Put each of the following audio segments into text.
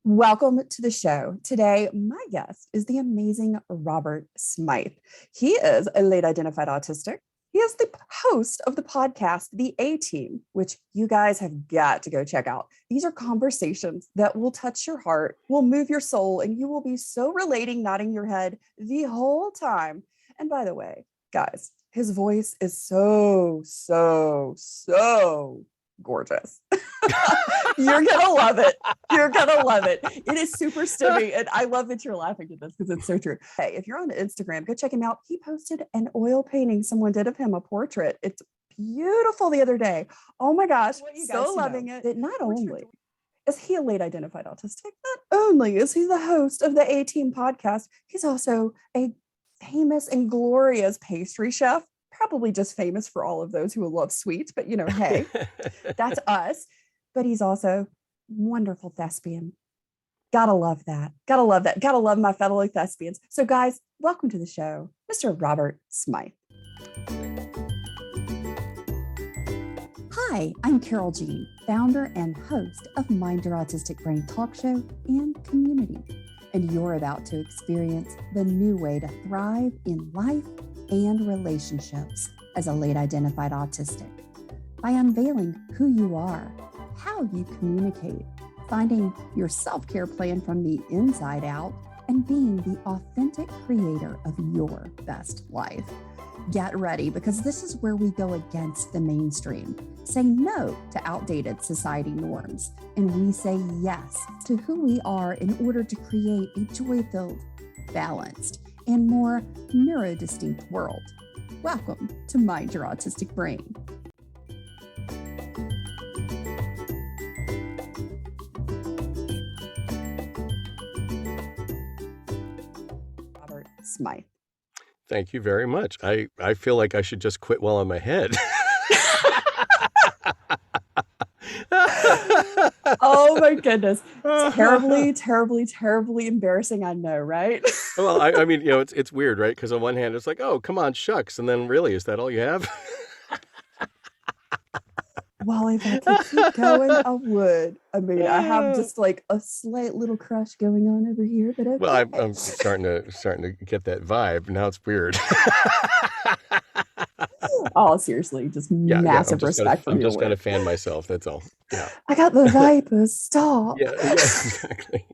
Welcome to the show. Today, my guest is the amazing Robert Smythe. He is a late identified autistic. He is the host of the podcast, The A-Team, which you guys have got to go check out. These are conversations that will touch your heart, will move your soul, and you will be so relating, nodding your head the whole time. And by the way, guys, his voice is so gorgeous. You're gonna love it. You're gonna love it. It is super stimmy, and I love that you're laughing at this because it's so true. Hey, if you're on Instagram, go check him out. He posted an oil painting someone did of him, a portrait. It's beautiful the other day. Oh my gosh, so loving it. That not only is he a late identified autistic, not only is he the host of the A-Team podcast, he's also a famous and glorious pastry chef. Probably just famous for all of those who love sweets, but hey, that's us. But he's also wonderful thespian. Gotta love that. Gotta love that. Gotta love my fellow thespians. So guys, welcome to the show, Mr. Robert Smythe. Hi, I'm Carol Jean, founder and host of Mind Your Autistic Brain talk show and community. And you're about to experience the new way to thrive in life and relationships as a late identified autistic by unveiling who you are, how you communicate, finding your self-care plan from the inside out, and being the authentic creator of your best life. Get ready, because this is where we go against the mainstream, say no to outdated society norms, and we say yes to who we are in order to create a joy-filled, balanced, and more neurodistinct world. Welcome to Mind Your Autistic Brain. Robert Smythe. Thank you very much. I feel like I should just quit while I'm ahead. Oh my goodness. Terribly embarrassing. I know, right? Well, I mean, it's weird, right? Because on one hand, it's like, oh, come on, shucks. And then really, is that all you have? Well, if I could keep going, I would. I mean, I have just like a slight little crush going on over here, but okay. Well, I'm starting to get that vibe. Now it's weird. Oh, seriously, just massive respect for you. I'm just going to fan myself. That's all. Yeah. I got the vipers. Stop. Yeah, exactly.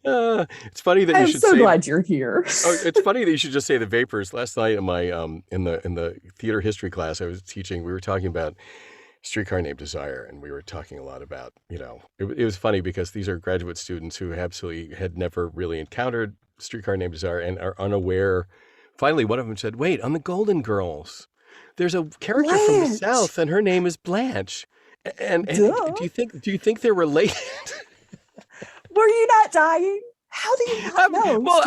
It's funny that you should say. I'm so glad you're here. It's funny that you should just say the vapors. Last night in my in the theater history class I was teaching, we were talking about Streetcar Named Desire, and we were talking a lot about, it was funny because these are graduate students who absolutely had never really encountered Streetcar Named Desire and are unaware. Finally, one of them said, "Wait, on the Golden Girls, there's a character from the South, and her name is Blanche." And do you think they're related? Were you not dying? How do you not know? Well,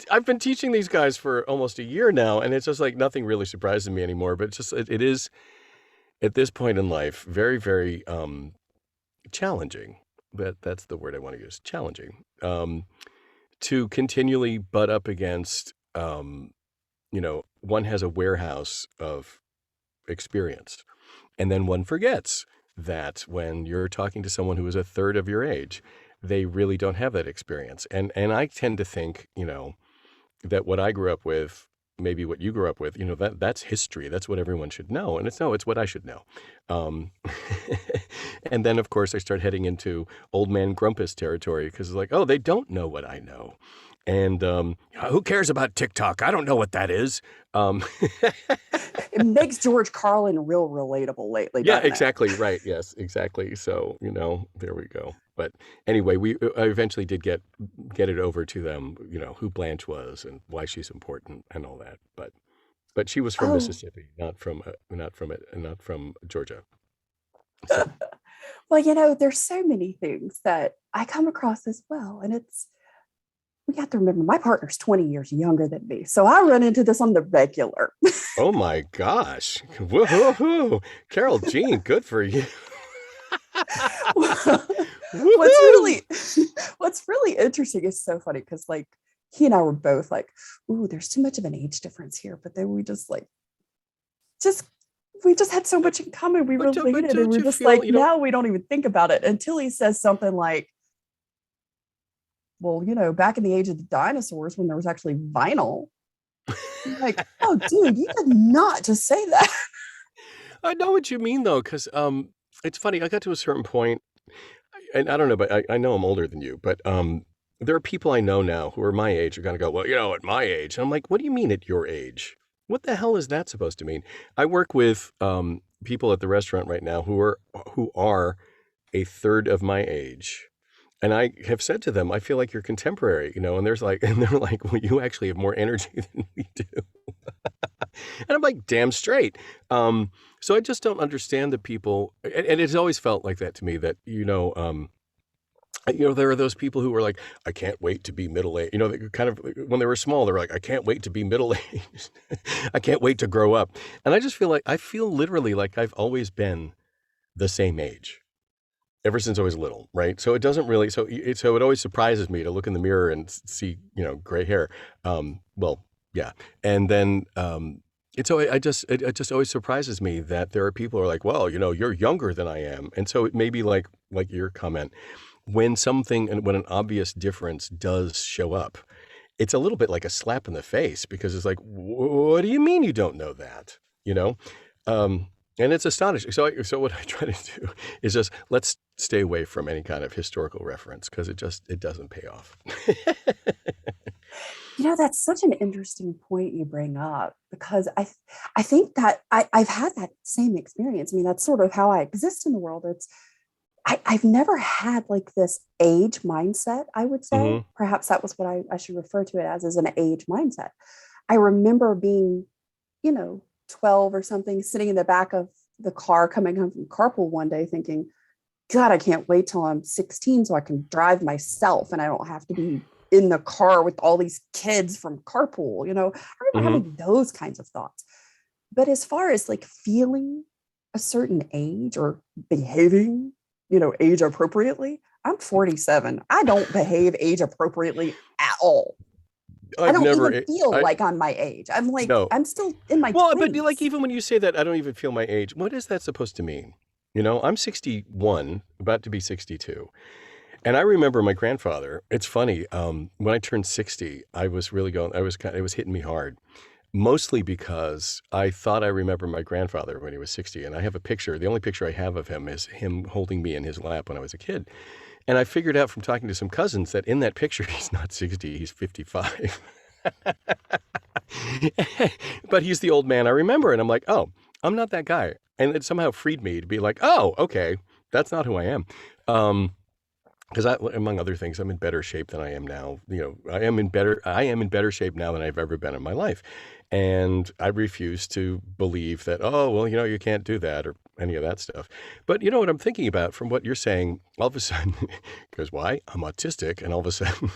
I've been teaching these guys for almost a year now, and it's just like nothing really surprises me anymore. But it's just it is at this point in life very, very challenging. That's the word I want to use. Challenging to continually butt up against. One has a warehouse of experience, and then one forgets that when you're talking to someone who is a third of your age, they really don't have that experience. And I tend to think, that what I grew up with, maybe what you grew up with, that's history. That's what everyone should know. And it's what I should know. And then, of course, I start heading into old man grumpus territory because it's like, oh, they don't know what I know. And who cares about TikTok? I don't know what that is. It makes George Carlin real relatable lately. Yeah, exactly. Right. Yes, exactly. So, there we go. But anyway, I eventually did get it over to them, who Blanche was and why she's important and all that. But she was from Mississippi, not from Georgia. So. Well, there's so many things that I come across as well, and we have to remember my partner's 20 years younger than me. So I run into this on the regular. Oh my gosh. Woohoo. Carol Jean, good for you. What's really interesting is so funny because he and I were both like, ooh, there's too much of an age difference here. But then we just we just had so much in common. We but related, and don't we're you just feel, like, now we don't even think about it until he says something like, well, back in the age of the dinosaurs when there was actually vinyl. I'm like, oh, dude, you did not just say that. I know what you mean though, because it's funny. I got to a certain point, and I don't know, but I know I'm older than you, but there are people I know now who are my age are going to go, well, at my age. And I'm like, what do you mean at your age? What the hell is that supposed to mean? I work with people at the restaurant right now who are a third of my age. And I have said to them, I feel like you're contemporary, and and they're like, well, you actually have more energy than we do. And I'm like, damn straight. So I just don't understand the people. And it's always felt like that to me that, there are those people who are like, I can't wait to be middle aged. They kind of, when they were small, they were like, I can't wait to be middle aged. I can't wait to grow up. And I feel literally like I've always been the same age ever since I was little, right? So it doesn't really, so it always surprises me to look in the mirror and see, gray hair. Well, yeah. And then, it just always surprises me that there are people who are like, well, you're younger than I am. And so it may be like your comment, when an obvious difference does show up, it's a little bit like a slap in the face because it's like, what do you mean you don't know that? Um, and it's astonishing. So what I try to do is just let's stay away from any kind of historical reference because it doesn't pay off. That's such an interesting point you bring up because I think that I've had that same experience. I mean, that's sort of how I exist in the world. I've never had like this age mindset, I would say. hmm Perhaps that was what I should refer to it as an age mindset. I remember being, you know, 12 or something, sitting in the back of the car coming home from carpool one day thinking, God, I can't wait till I'm 16 so I can drive myself and I don't have to be in the car with all these kids from carpool. I remember hmm having those kinds of thoughts. But as far as like feeling a certain age or behaving, age appropriately, I'm 47. I don't behave age appropriately at all. I I've don't never, even feel I, like I'm my age. I'm like, no. I'm still in my Well, but like 20s. even when you say that, I don't even feel my age. What is that supposed to mean? I'm 61, about to be 62. And I remember my grandfather. It's funny. When I turned 60, I was really going. It was hitting me hard. Mostly because I thought I remember my grandfather when he was 60, and I have a picture. The only picture I have of him is him holding me in his lap when I was a kid. And I figured out from talking to some cousins that in that picture he's not 60, he's 55. But he's the old man I remember, and I'm like, oh, I'm not that guy. And it somehow freed me to be like, oh, okay, that's not who I am. Because among other things, I'm in better shape than I am now. I am in better shape now than I've ever been in my life. And I refuse to believe that, oh, well, you can't do that or any of that stuff. But you know what I'm thinking about from what you're saying, all of a sudden, because why? I'm autistic. And all of a sudden,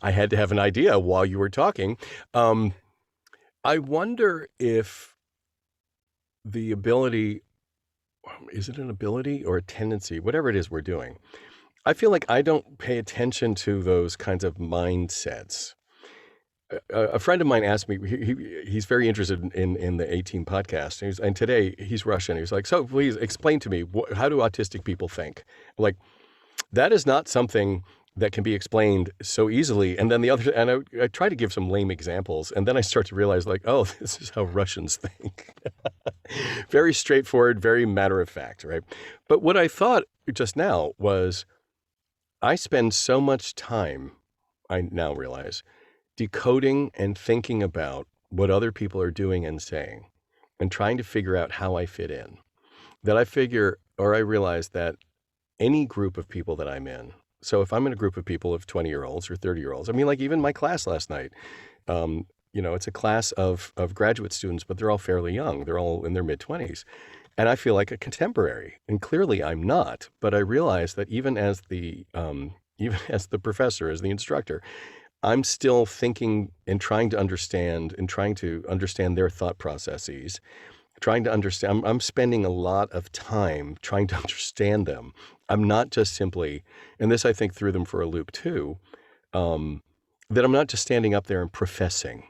I had to have an idea while you were talking. I wonder if the ability, is it an ability or a tendency, whatever it is we're doing, I feel like I don't pay attention to those kinds of mindsets. A friend of mine asked me, he's very interested in the 18 podcast. And today he's Russian. He was like, so please explain to me, how do autistic people think? Like, that is not something that can be explained so easily. And then I try to give some lame examples. And then I start to realize like, oh, this is how Russians think. Very straightforward, very matter of fact, right? But what I thought just now was, I spend so much time, I now realize, decoding and thinking about what other people are doing and saying and trying to figure out how I fit in, that I realize that any group of people that I'm in, so if I'm in a group of people of 20-year-olds or 30-year-olds, I mean, like even my class last night, it's a class of graduate students, but they're all fairly young. They're all in their mid-20s. And I feel like a contemporary, and clearly I'm not. But I realize that even as the professor, as the instructor, I'm still thinking and trying to understand their thought processes, trying to understand. I'm spending a lot of time trying to understand them. I'm not just simply, and this I think threw them for a loop too, that I'm not just standing up there and professing,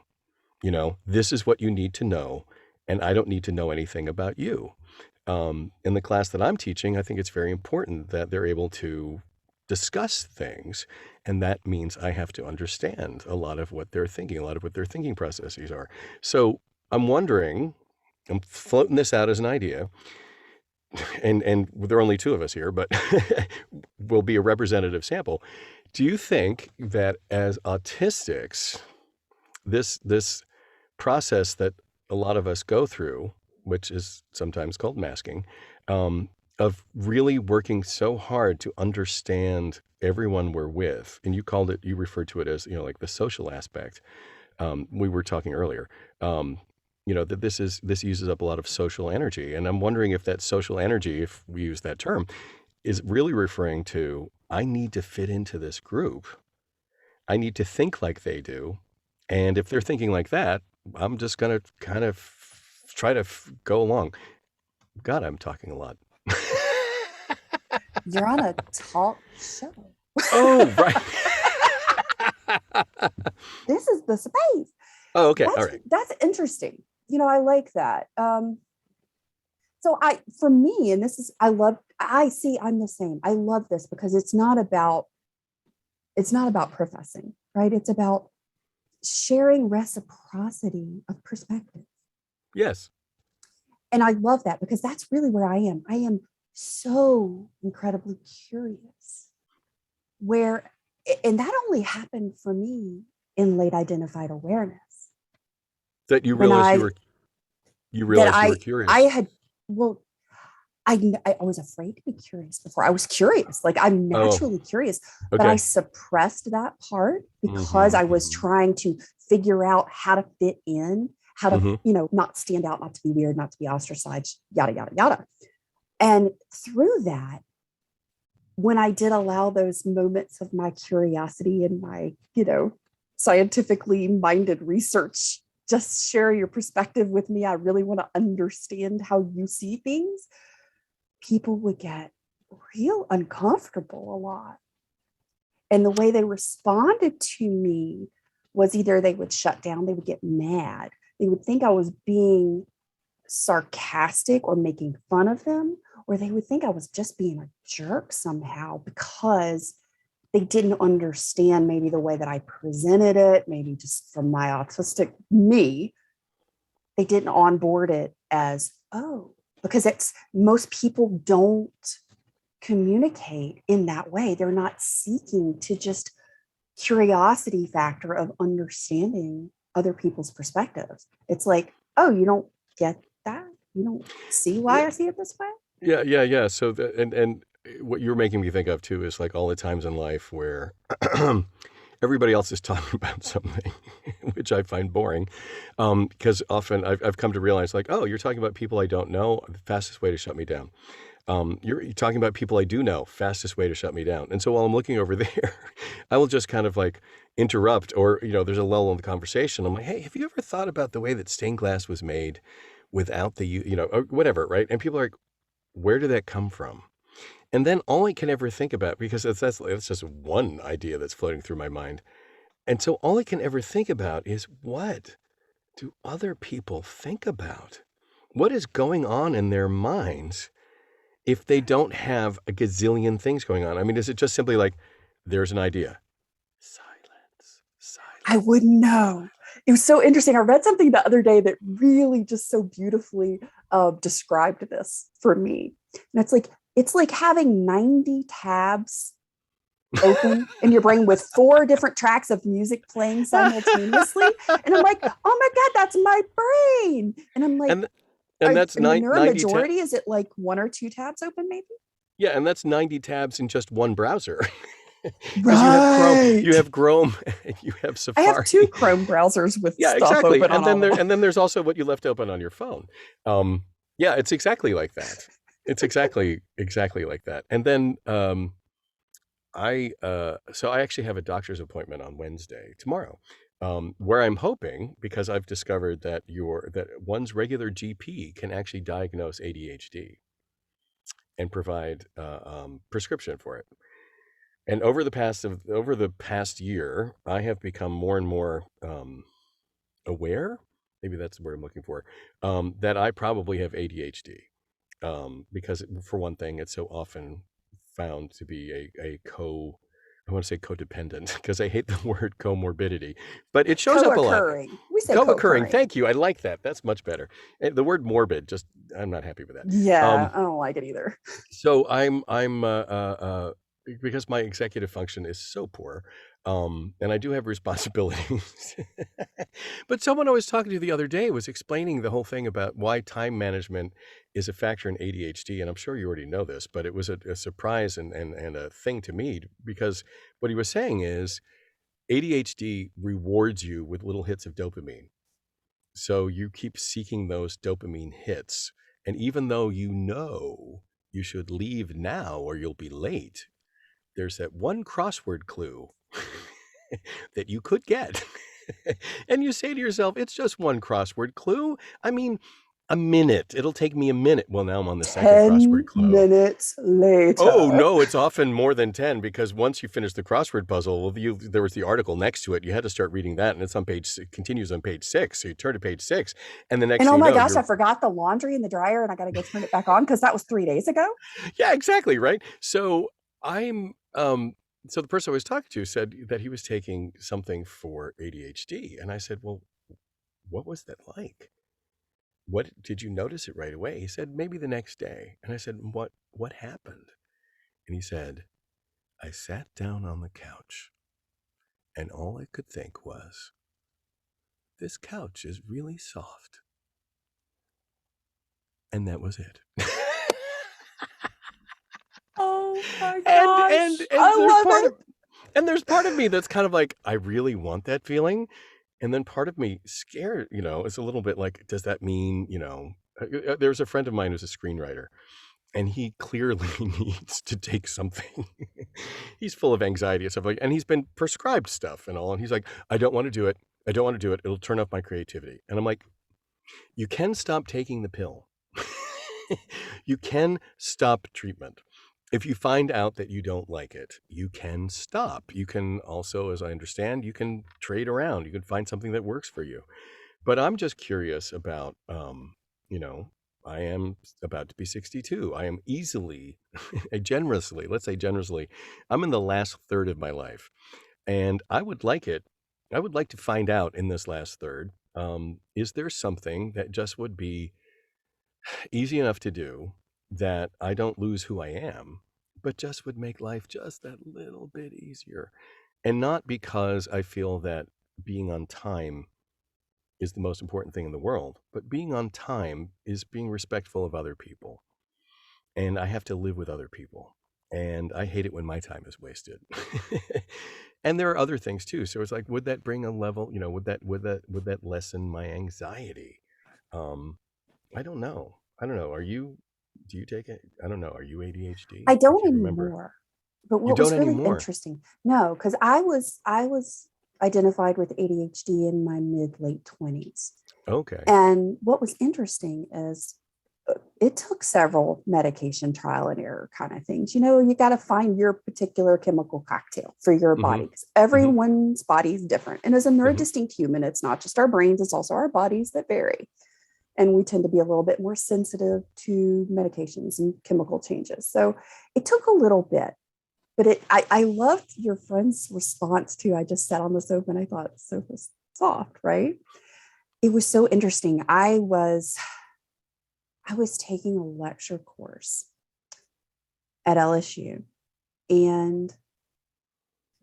this is what you need to know, and I don't need to know anything about you. In the class that I'm teaching, I think it's very important that they're able to discuss things. And that means I have to understand a lot of what they're thinking, a lot of what their thinking processes are. So I'm wondering, I'm floating this out as an idea, and there are only two of us here, but will be a representative sample. Do you think that as autistics, this process that a lot of us go through, which is sometimes called masking, um, of really working so hard to understand everyone we're with, and you referred to it as, like the social aspect. We were talking earlier, that this uses up a lot of social energy, and I'm wondering if that social energy, if we use that term, is really referring to I need to fit into this group. I need to think like they do. And if they're thinking like that, I'm just going to kind of try to go along. God, I'm talking a lot. You're on a talk show. Oh, right. This is the space. Oh, okay. All right. That's interesting. I like that. So for me, and I'm the same. I love this because it's not about professing, right? It's about sharing reciprocity of perspective. Yes. And I love that because that's really where I am. I am so incredibly curious and that only happened for me in late identified awareness. That you realized you were curious. I was afraid to be curious before. I was curious. Like I'm naturally curious, but I suppressed that part because I was trying to figure out how to fit in, how to, not stand out, not to be weird, not to be ostracized, yada, yada, yada. And through that, when I did allow those moments of my curiosity and my, scientifically minded research, just share your perspective with me. I really want to understand how you see things. People would get real uncomfortable a lot. And the way they responded to me was either they would shut down, they would get mad, they would think I was being sarcastic or making fun of them, or they would think I was just being a jerk somehow because they didn't understand maybe the way that I presented it, maybe just from my autistic me, they didn't onboard it as, because most people don't communicate in that way. They're not seeking to just curiosity factor of understanding other people's perspectives. It's like, you don't get that? You don't see why I see it this way? Yeah. So and what you're making me think of too is like all the times in life where everybody else is talking about something, which I find boring, because often I've come to realize like, you're talking about people I don't know, the fastest way to shut me down. You're talking about people I do know, fastest way to shut me down. And so while I'm looking over there, I will just kind of like interrupt, or, there's a lull in the conversation. I'm like, hey, have you ever thought about the way that stained glass was made without or whatever, right? And people are like, where did that come from? And then all I can ever think about, because that's just one idea that's floating through my mind. And so all I can ever think about is, what do other people think about? What is going on in their minds if they don't have a gazillion things going on? I mean, is it just simply like, there's an idea? Silence. I wouldn't know. It was so interesting. I read something the other day that really just so beautifully described this for me. And it's like having 90 tabs open in your brain with 4 different tracks of music playing simultaneously. And I'm like, oh my God, that's my brain. And I'm like, and that's in the majority, is it like 1 or 2 tabs open maybe? Yeah, and that's 90 tabs in just one browser. Right. You have Chrome, and you have Safari. I have 2 Chrome browsers with stuff exactly. open And then there's also what you left open on your phone. It's exactly like that. It's exactly like that. And then I actually have a doctor's appointment on Wednesday, tomorrow, where I'm hoping, because I've discovered that one's regular GP can actually diagnose ADHD and provide prescription for it. And over the past year, I have become more and more aware maybe that's the word I'm looking for, that I probably have ADHD. Because for one thing, it's so often found to be I want to say codependent because I hate the word comorbidity, but it shows up a lot. Co-occurring. We say Co-occurring. co-occurring. Thank you. I like that. That's much better. The word morbid, just I'm not happy with that. Yeah, I don't like it either. So I'm because my executive function is so poor, and I do have responsibilities. But someone I was talking to the other day was explaining the whole thing about why time management is a factor in ADHD, and I'm sure you already know this, but it was a surprise and a thing to me because what he was saying is ADHD rewards you with little hits of dopamine. So you keep seeking those dopamine hits. And even though you know you should leave now or you'll be late, there's that one crossword clue that you could get. And you say to yourself, it's just one crossword clue. I mean, a minute. It'll take me a minute. Well, now I'm on the second crossword 10 clue. minutes later. Oh, no, it's often more than 10 because once you finish the crossword puzzle, well, there was the article next to it. You had to start reading that, and continues on page 6. So you turn to page 6, and the next And thing oh you my know, gosh, I forgot the laundry in the dryer and I got to go turn it back on because that was 3 days ago. Yeah, exactly, right? So so the person I was talking to said that he was taking something for ADHD, and I said, well, what was that like? What did you notice it right away? He said, maybe the next day. And I said, what happened? And he said, I sat down on the couch and all I could think was, this couch is really soft. And that was it. Oh my gosh. And there's part of me that's kind of like, I really want that feeling. And then part of me scared, is a little bit like, does that mean, there's a friend of mine who's a screenwriter, and he clearly needs to take something. He's full of anxiety and stuff and he's been prescribed stuff and all. And he's like, I don't want to do it. I don't want to do it. It'll turn off my creativity. And I'm like, you can stop taking the pill. You can stop treatment. If you find out that you don't like it, you can stop. You can also, as I understand, you can trade around. You can find something that works for you. But I'm just curious about, I am about to be 62. I am easily, let's say generously, I'm in the last third of my life. And I would like to find out in this last third, is there something that just would be easy enough to do that I don't lose who I am, but just would make life just that little bit easier. And not because I feel that being on time is the most important thing in the world, but being on time is being respectful of other people. And I have to live with other people. And I hate it when my time is wasted. And there are other things too. So it's like, would that bring a level, would that lessen my anxiety? I don't know. Do you take it? I don't know. Are you ADHD? I don't Do you remember? anymore. But You what was don't really anymore? interesting, no, because I was identified with ADHD in my late 20s. Okay. And what was interesting is it took several medication trial and error kind of things. You got to find your particular chemical cocktail for your body because everyone's body is different. And as a neurodistinct human, it's not just our brains, it's also our bodies that vary. And we tend to be a little bit more sensitive to medications and chemical changes. So it took a little bit, but I loved your friend's response to, I just sat on the sofa and I thought the sofa's soft, right? It was so interesting. I was taking a lecture course at LSU, and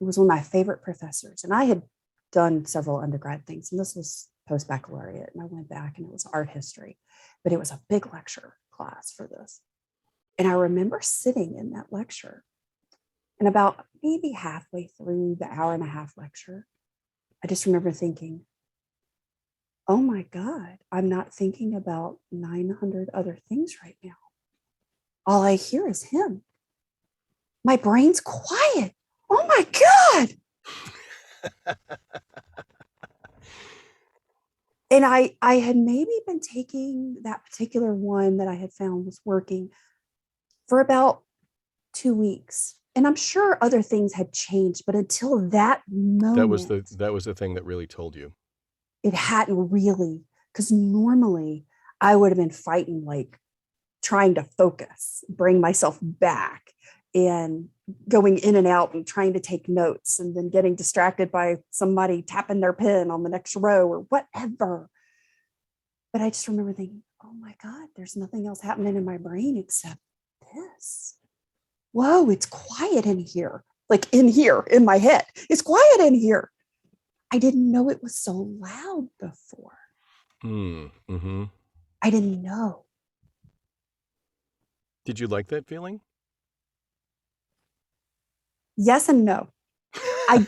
it was one of my favorite professors. And I had done several undergrad things, and this was post-baccalaureate, and I went back and it was art history, but it was a big lecture class for this. And I remember sitting in that lecture, and about maybe halfway through the hour and a half lecture, I just remember thinking, oh my God, I'm not thinking about 900 other things right now. All I hear is him. My brain's quiet. Oh my God. And I had maybe been taking that particular one that I had found was working for about 2 weeks. And I'm sure other things had changed, but until that moment, that was the thing that really told you. it hadn't really, Because normally I would have been fighting, like trying to focus, bring myself back, and going in and out and trying to take notes, and then getting distracted by somebody tapping their pen on the next row or whatever. But I just remember thinking, oh my God, there's nothing else happening in my brain except this. Whoa, it's quiet in here. Like in here, in my head. It's quiet in here. I didn't know it was so loud before. Mm-hmm. I didn't know. Did you like that feeling? Yes and no. I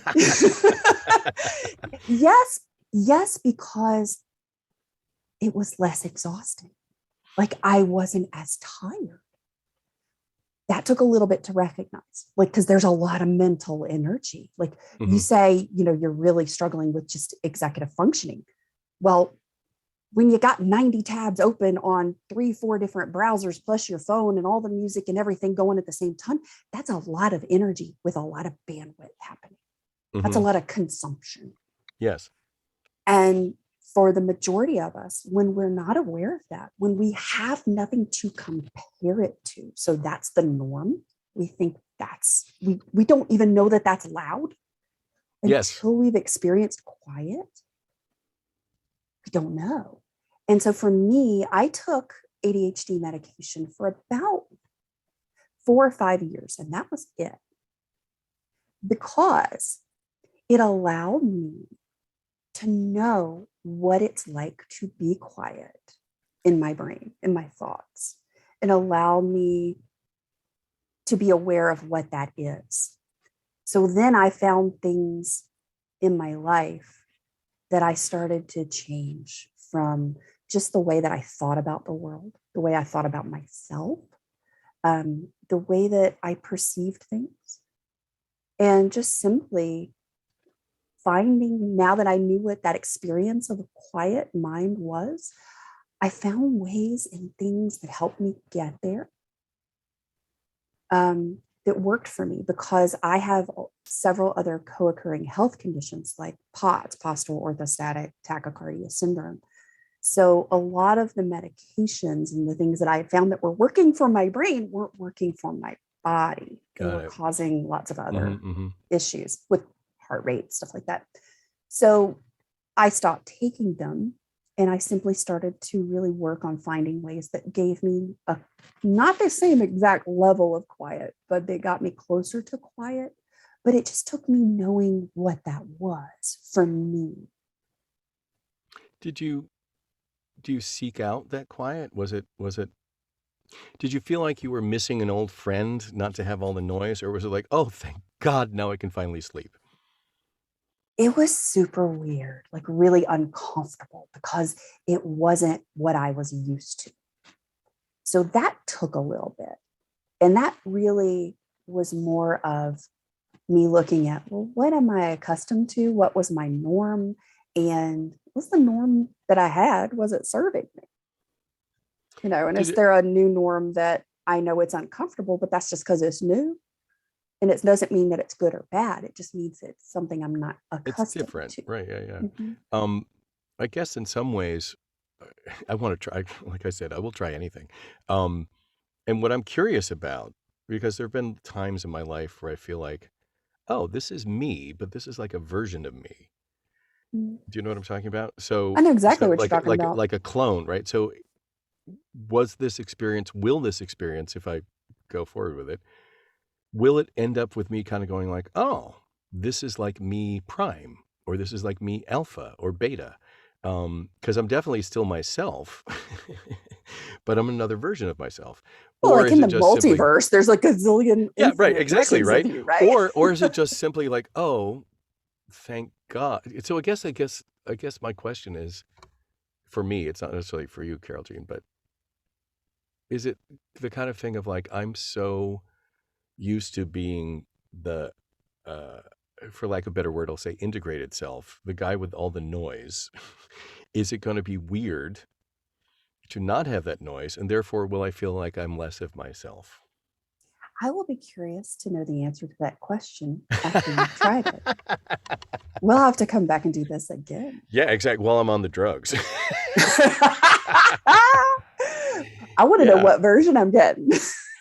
yes, because it was less exhausting. Like I wasn't as tired. That took a little bit to recognize, like, because there's a lot of mental energy. Like you say, you're really struggling with just executive functioning. Well, when you got 90 tabs open on 3-4 different browsers, plus your phone and all the music and everything going at the same time, that's a lot of energy with a lot of bandwidth happening. That's a lot of consumption. Yes. And for the majority of us, when we're not aware of that, when we have nothing to compare it to, so that's the norm, we think we don't even know that that's loud until we've experienced quiet. We don't know. And so for me, I took ADHD medication for about 4 or 5 years, and that was it. Because it allowed me to know what it's like to be quiet in my brain, in my thoughts. It allowed me to be aware of what that is. So then I found things in my life that I started to change, from just the way that I thought about the world, the way I thought about myself, the way that I perceived things, and just simply finding, now that I knew what that experience of a quiet mind was, I found ways and things that helped me get there, that worked for me, because I have several other co-occurring health conditions like POTS, postural orthostatic tachycardia syndrome. So a lot of the medications and the things that I found that were working for my brain weren't working for my body. They were causing lots of other issues with heart rate, stuff like that. So I stopped taking them, and I simply started to really work on finding ways that gave me not the same exact level of quiet, but they got me closer to quiet. But it just took me knowing what that was for me. Do you seek out that quiet? Did you feel like you were missing an old friend not to have all the noise, or was it like, oh, thank God, now I can finally sleep? It was super weird, like really uncomfortable, because it wasn't what I was used to. So that took a little bit. And that really was more of me looking at, well, what am I accustomed to? What was my norm? And was the norm that I had, was it serving me? And is there a new norm that I know it's uncomfortable, but that's just because it's new? And it doesn't mean that it's good or bad. It just means it's something I'm not accustomed It's different, to. right? Yeah. I guess in some ways, I want to try. Like I said, I will try anything. And what I'm curious about, because there have been times in my life where I feel like, oh, this is me, but this is like a version of me. Do you know what I'm talking about? So I know exactly what like you're talking about. like a clone, right? So will this experience, if I go forward with it, will it end up with me kind of going like, oh, this is like me prime, or this is like me alpha or beta? Because I'm definitely still myself, but I'm another version of myself. Well, Or like is in it the just simply, multiverse, there's like a zillion yeah, right, infinite exactly, versions of right? you, right? Or is it just simply like, oh, thank God? So I guess my question is, for me, it's not necessarily for you, Carol Jean, but is it the kind of thing of like, I'm so used to being the, uh, for lack of a better word, I'll say integrated self, the guy with all the noise. Is it going to be weird to not have that noise? And therefore, will I feel like I'm less of myself? I will be curious to know the answer to that question after you've tried it. We'll have to come back and do this again. Yeah, exactly. While I'm on the drugs. I want to know Yeah. what version I'm getting.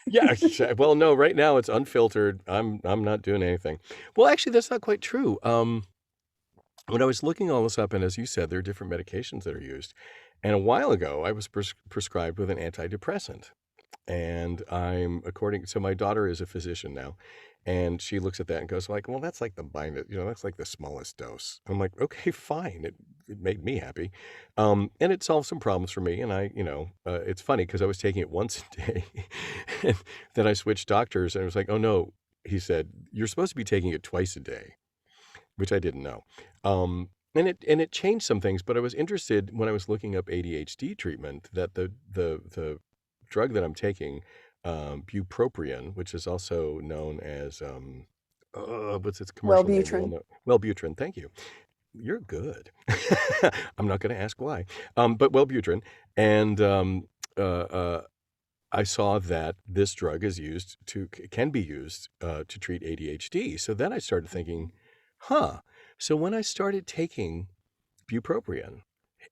Yeah. Well, no, right now it's unfiltered. I'm not doing anything. Well, actually, that's not quite true. When I was looking all this up, and as you said, there are different medications that are used. And a while ago, I was prescribed with an antidepressant. And so my daughter is a physician now, and she looks at that and goes like, well, that's like the that's like the smallest dose. I'm like, okay, fine. It made me happy. And it solved some problems for me. And it's funny because I was taking it once a day, and then I switched doctors, and I was like, oh no, he said, you're supposed to be taking it twice a day, which I didn't know. And it changed some things, but I was interested when I was looking up ADHD treatment that the drug that I'm taking, bupropion, which is also known as what's its commercial name? Wellbutrin. Wellbutrin. Thank you. You're good. I'm not going to ask why, but Wellbutrin, and I saw that this drug can be used to treat ADHD. So then I started thinking, huh. So when I started taking bupropion,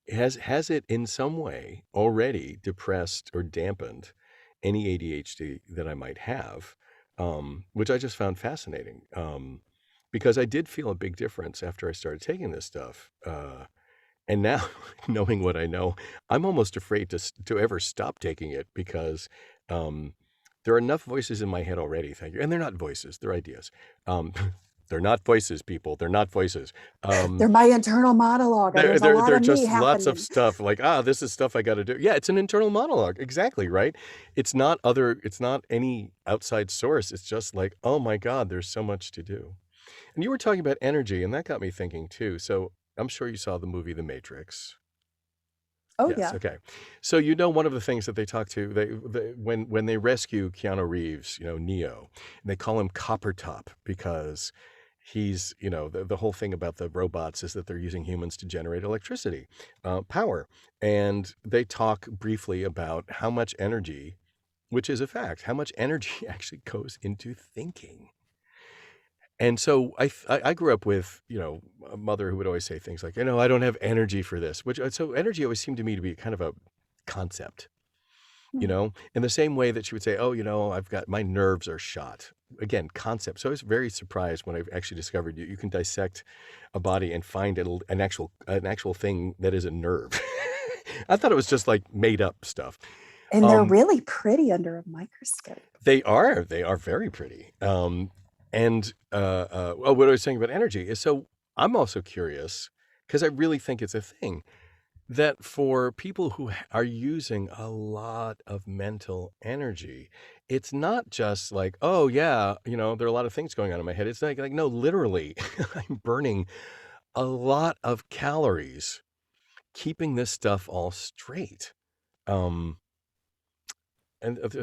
has it in some way already depressed or dampened any ADHD that I might have, which I just found fascinating, because I did feel a big difference after I started taking this stuff. And now, knowing what I know, I'm almost afraid to ever stop taking it because there are enough voices in my head already. Thank you. And they're not voices, they're ideas. They're not voices, people. They're not voices. They're my internal monologue. There's a lot They're of me just lots of happening. stuff like, this is stuff I got to do. Yeah, it's an internal monologue. Exactly, right? It's not any outside source. It's just like, oh my God, there's so much to do. And you were talking about energy, and that got me thinking too. So I'm sure you saw the movie The Matrix. Oh, Yes. yeah. Okay. So one of the things that they talk to when they rescue Keanu Reeves, Neo, and they call him Copper Top because he's the whole thing about the robots is that they're using humans to generate electricity, power, and they talk briefly about how much energy, which is a fact, how much energy actually goes into thinking. And so I grew up with, a mother who would always say things like, I don't have energy for this, so energy always seemed to me to be kind of a concept, in the same way that she would say, oh, my nerves are shot. Again, concept. So I was very surprised when I actually discovered you can dissect a body and find an actual thing that is a nerve. I thought it was just like made up stuff. And they're really pretty under a microscope. They are very pretty. And what I was saying about energy is, so I'm also curious because I really think it's a thing that for people who are using a lot of mental energy, it's not just like, oh yeah, there are a lot of things going on in my head. It's like no, literally, I'm burning a lot of calories keeping this stuff all straight. And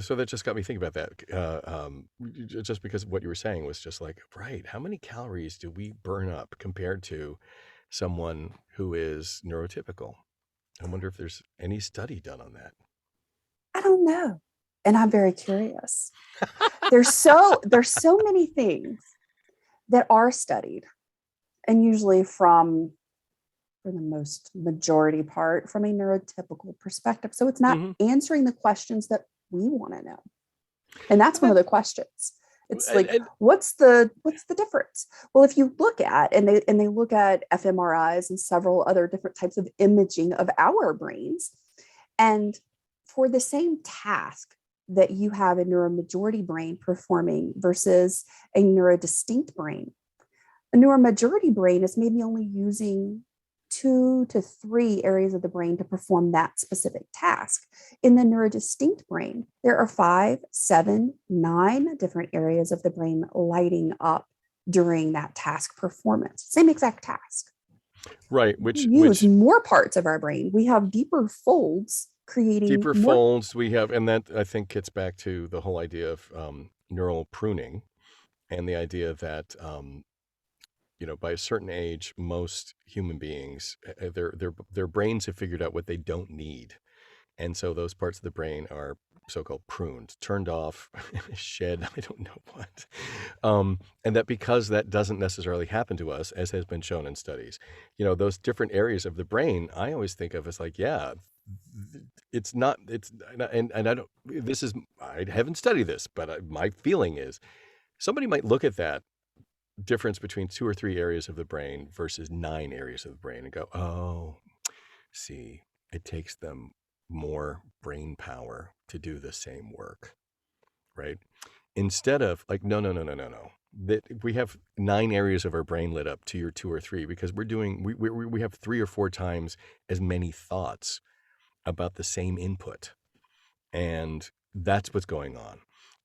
so that just got me thinking about that. Just because what you were saying was just like, right, how many calories do we burn up compared to someone who is neurotypical? I wonder if there's any study done on that. I don't know. And I'm very curious. There's so many things that are studied, and usually for the most majority part, from a neurotypical perspective. So it's not answering the questions that we want to know. And that's one of the questions. It's like, what's the difference? Well, if you look at, and they look at fMRIs and several other different types of imaging of our brains, and for the same task that you have a neuromajority brain performing versus a neurodistinct brain, a neuromajority brain is maybe only using 2 to 3 areas of the brain to perform that specific task. In the neurodistinct brain, there are 5, 7, 9 different areas of the brain lighting up during that task performance. Same exact task. Right. We use more parts of our brain. We have deeper folds creating deeper folds. We have, and that I think gets back to the whole idea of neural pruning, and the idea that by a certain age, most human beings, their brains have figured out what they don't need, and so those parts of the brain are so-called pruned, turned off, shed, I don't know what. And that because that doesn't necessarily happen to us, as has been shown in studies, those different areas of the brain, I always think of as like, yeah, it's not, and I don't, I haven't studied this, but my feeling is somebody might look at that difference between 2 or 3 areas of the brain versus 9 areas of the brain and go, oh, see, it takes them more brain power to do the same work, right? Instead of like, no. That we have 9 areas of our brain lit up to your 2 or 3 because we have 3 or 4 times as many thoughts about the same input. And that's what's going on.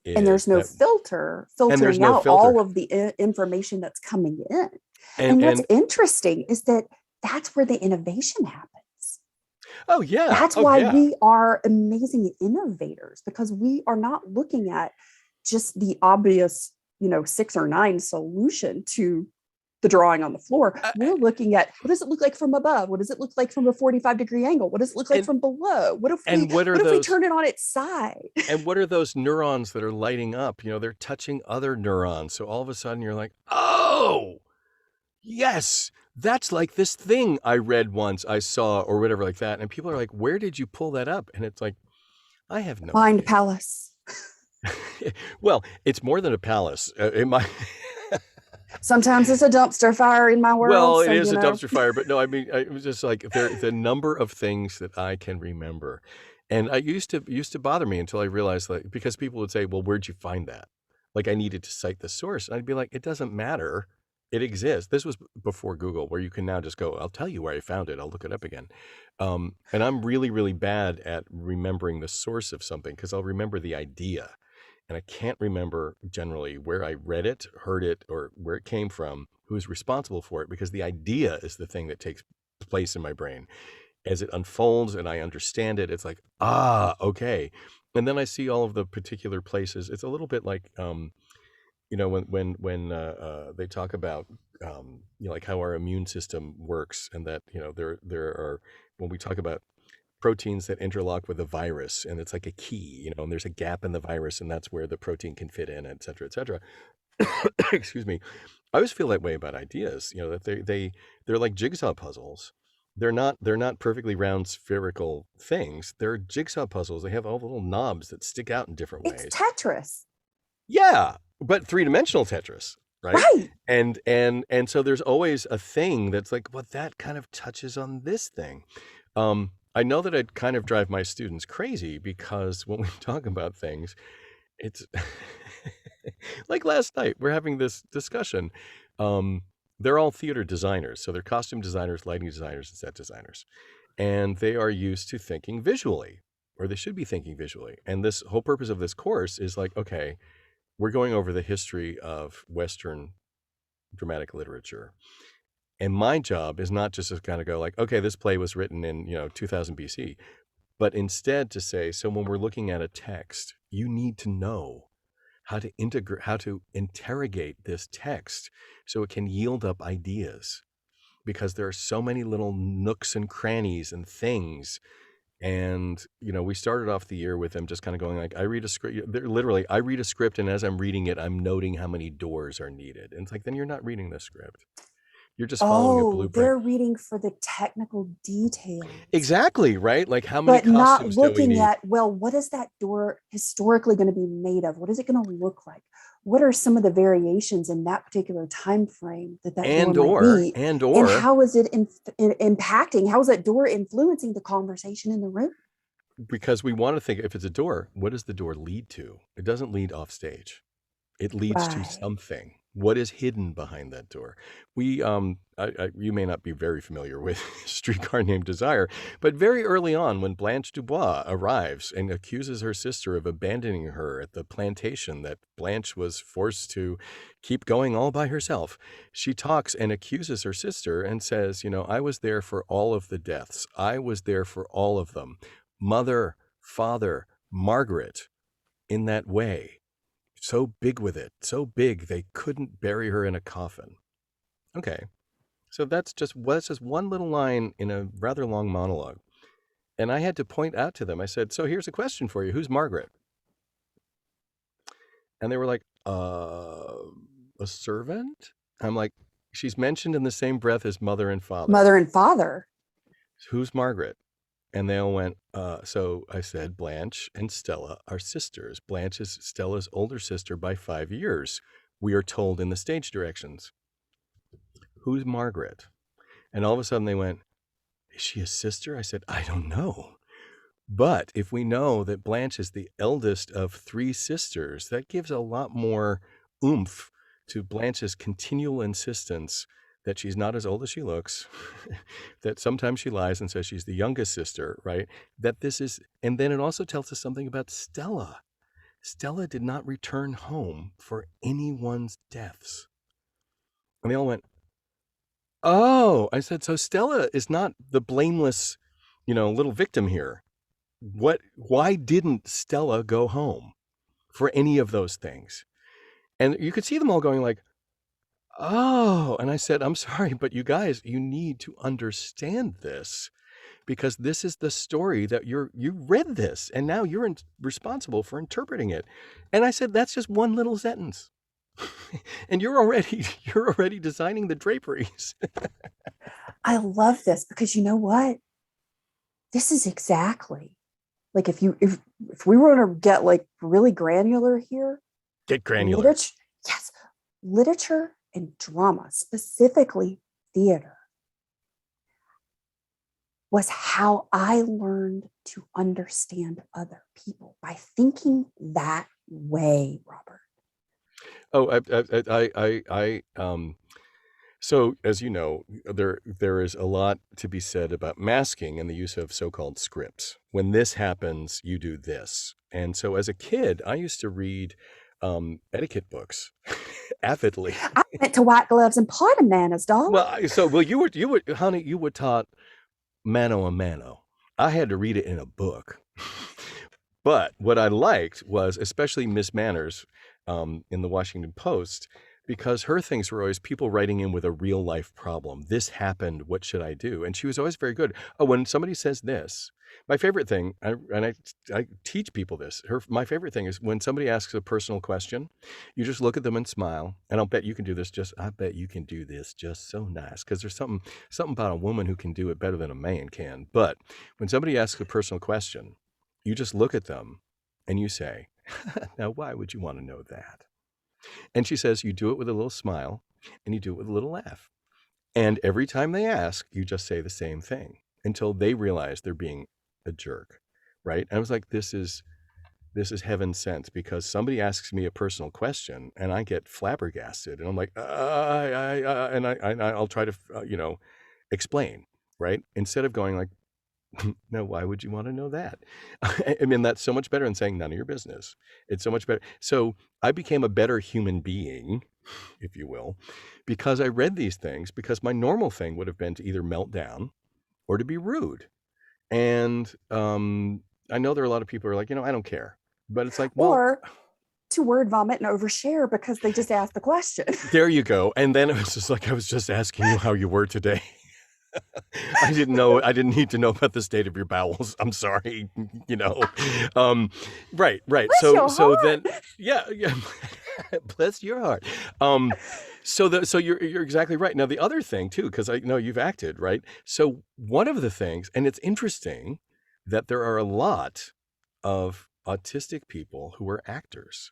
And there's no filtering out all of the information that's coming in. And what's interesting is that that's where the innovation happens. Oh, yeah. That's why we are amazing innovators, because we are not looking at just the obvious, 6 or 9 solution to the drawing on the floor. We're looking at, what does it look like from above? What does it look like from a 45-degree angle? What does it look like from below? What if we turn it on its side? And what are those neurons that are lighting up? They're touching other neurons. So all of a sudden you're like, oh, yes, that's like this thing I read once, I saw, or whatever like that. And people are like, where did you pull that up? And it's like, I have no Mind idea. palace. Well, it's more than a palace. Sometimes it's a dumpster fire in my world. Well, it is a dumpster fire, but no, I mean, it was just like the number of things that I can remember. And I used to bother me until I realized, like, because people would say, well, where'd you find that? Like I needed to cite the source. And I'd be like, it doesn't matter. It exists. This was before Google, where you can now just go, I'll tell you where I found it. I'll look it up again. And I'm really, really bad at remembering the source of something because I'll remember the idea. And I can't remember generally where I read it, heard it, or where it came from, who is responsible for it, because the idea is the thing that takes place in my brain. As it unfolds and I understand it, it's like, okay. And then I see all of the particular places. It's a little bit like, when they talk about, like how our immune system works, and that, there are, when we talk about proteins that interlock with a virus, and it's like a key, and there's a gap in the virus, and that's where the protein can fit in, et cetera, et cetera. Excuse me. I always feel that way about ideas, that they're like jigsaw puzzles. They're not perfectly round spherical things. They're jigsaw puzzles. They have all the little knobs that stick out in different ways. It's Tetris. Yeah, but 3-dimensional Tetris, right? Right. And so there's always a thing that's like, well, that kind of touches on this thing. I know that I'd kind of drive my students crazy because when we talk about things, it's like last night, we're having this discussion. They're all theater designers. So they're costume designers, lighting designers, and set designers. And they are used to thinking visually, or they should be thinking visually. And this whole purpose of this course is like, okay, we're going over the history of Western dramatic literature. And my job is not just to kind of go like, okay, this play was written in, 2000 BC, but instead to say, so when we're looking at a text, you need to know how to interrogate this text so it can yield up ideas, because there are so many little nooks and crannies and things. And, we started off the year with them just kind of going like, I read a script, literally, I read a script, and as I'm reading it, I'm noting how many doors are needed. And it's like, then you're not reading the script. You're just following a blueprint. They're reading for the technical details. Exactly, right? Like how many costumes not do we looking need? at, well, what is that door historically going to be made of? What is it going to look like? What are some of the variations in that particular time frame that door might be? And how is it impacting? How is that door influencing the conversation in the room? Because we want to think, if it's a door, what does the door lead to? It doesn't lead off stage. It leads to something. What is hidden behind that door? We, you may not be very familiar with Streetcar Named Desire, but very early on, when Blanche Dubois arrives and accuses her sister of abandoning her at the plantation that Blanche was forced to keep going all by herself, she talks and accuses her sister and says, I was there for all of the deaths. I was there for all of them. Mother, father, Margaret, in that way. So big with it, so big they couldn't bury her in a coffin. Okay, so that's just one little line in a rather long monologue. And I had to point out to them, I said, so here's a question for you. Who's Margaret? And they were like, a servant? I'm like, she's mentioned in the same breath as mother and father. Mother and father. Who's Margaret? And they all went, so I said, Blanche and Stella are sisters. Blanche is Stella's older sister by 5 years. We are told in the stage directions. Who's Margaret? And all of a sudden they went, is she a sister? I said, I don't know. But if we know that Blanche is the eldest of 3 sisters, that gives a lot more oomph to Blanche's continual insistence that she's not as old as she looks, that sometimes she lies and says she's the youngest sister, right? That this is, and then it also tells us something about Stella. Stella did not return home for anyone's deaths. And they all went, oh, I said, so Stella is not the blameless, little victim here. Why didn't Stella go home for any of those things? And you could see them all going like, oh, and I said, I'm sorry, but you guys, you need to understand this, because this is the story that you read this, and now you're responsible for interpreting it. And I said, that's just one little sentence. And you're already designing the draperies. I love this because you know what? This is exactly like if we were to get like really granular here. Get granular. Literature and drama, specifically theater, was how I learned to understand other people by thinking that way, Robert. Oh, so as you know, there is a lot to be said about masking and the use of so-called scripts. When this happens, you do this. And so as a kid, I used to read etiquette books avidly. I went to White Gloves and Pot Bananas, dog. Well, you were taught mano a mano. I had to read it in a book. But what I liked was especially Miss Manners in the Washington Post, because her things were always people writing in with a real life problem. This happened. What should I do? And she was always very good. Oh, when somebody says this, my favorite thing, I teach people this. My favorite thing is when somebody asks a personal question, you just look at them and smile. And I bet you can do this just so nice. Because there's something about a woman who can do it better than a man can. But when somebody asks a personal question, you just look at them and you say, now, why would you want to know that? And she says, you do it with a little smile and you do it with a little laugh. And every time they ask, you just say the same thing until they realize they're being a jerk, right? And I was like, this is heaven sent, because somebody asks me a personal question and I get flabbergasted and I'm like, and I'll try to, explain, right? Instead of going like, no, why would you want to know that? I mean, that's so much better than saying none of your business. It's so much better. So I became a better human being, if you will, because I read these things, because my normal thing would have been to either melt down or to be rude. And I know there are a lot of people who are like, I don't care. But it's like, well, or to word vomit and overshare because they just asked the question. There you go. And then it was just like, I was just asking you how you were today. I didn't need to know about the state of your bowels. I'm sorry, right. So then, yeah, bless your heart. So you're exactly right. Now the other thing too, because I know you've acted, right? So one of the things, and it's interesting that there are a lot of autistic people who are actors.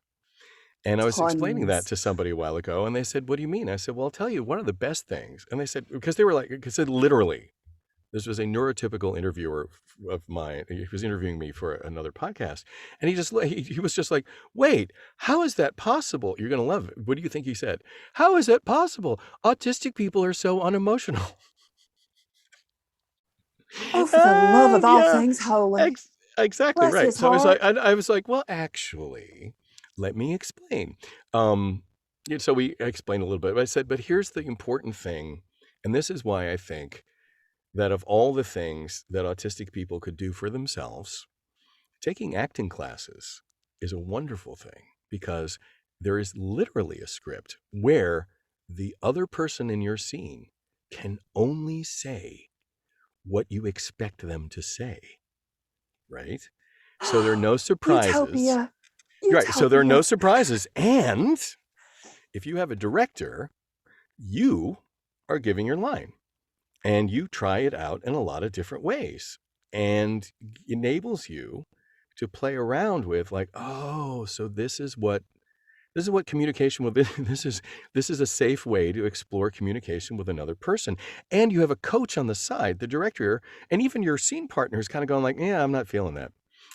And I was explaining that to somebody a while ago, and they said, what do you mean? I said, well, I'll tell you one of the best things. And they said, because literally, this was a neurotypical interviewer of mine. He was interviewing me for another podcast. And he was just like, wait, how is that possible? You're going to love it. What do you think he said? How is that possible? Autistic people are so unemotional. Oh, for the love of all things holy. Exactly. Bless right. So I was like, well, actually, let me explain. So we explained a little bit, but I said, but here's the important thing. And this is why I think that of all the things that autistic people could do for themselves, taking acting classes is a wonderful thing, because there is literally a script where the other person in your scene can only say what you expect them to say. right? So there are no surprises. Utopia. Right. So there are no Utopia. surprises. And if you have a director, you are giving your line and you try it out in a lot of different ways and enables you to play around with like, oh, so this is what communication with this is a safe way to explore communication with another person. And you have a coach on the side, the director, and even your scene partner is kind of going like, yeah, I'm not feeling that.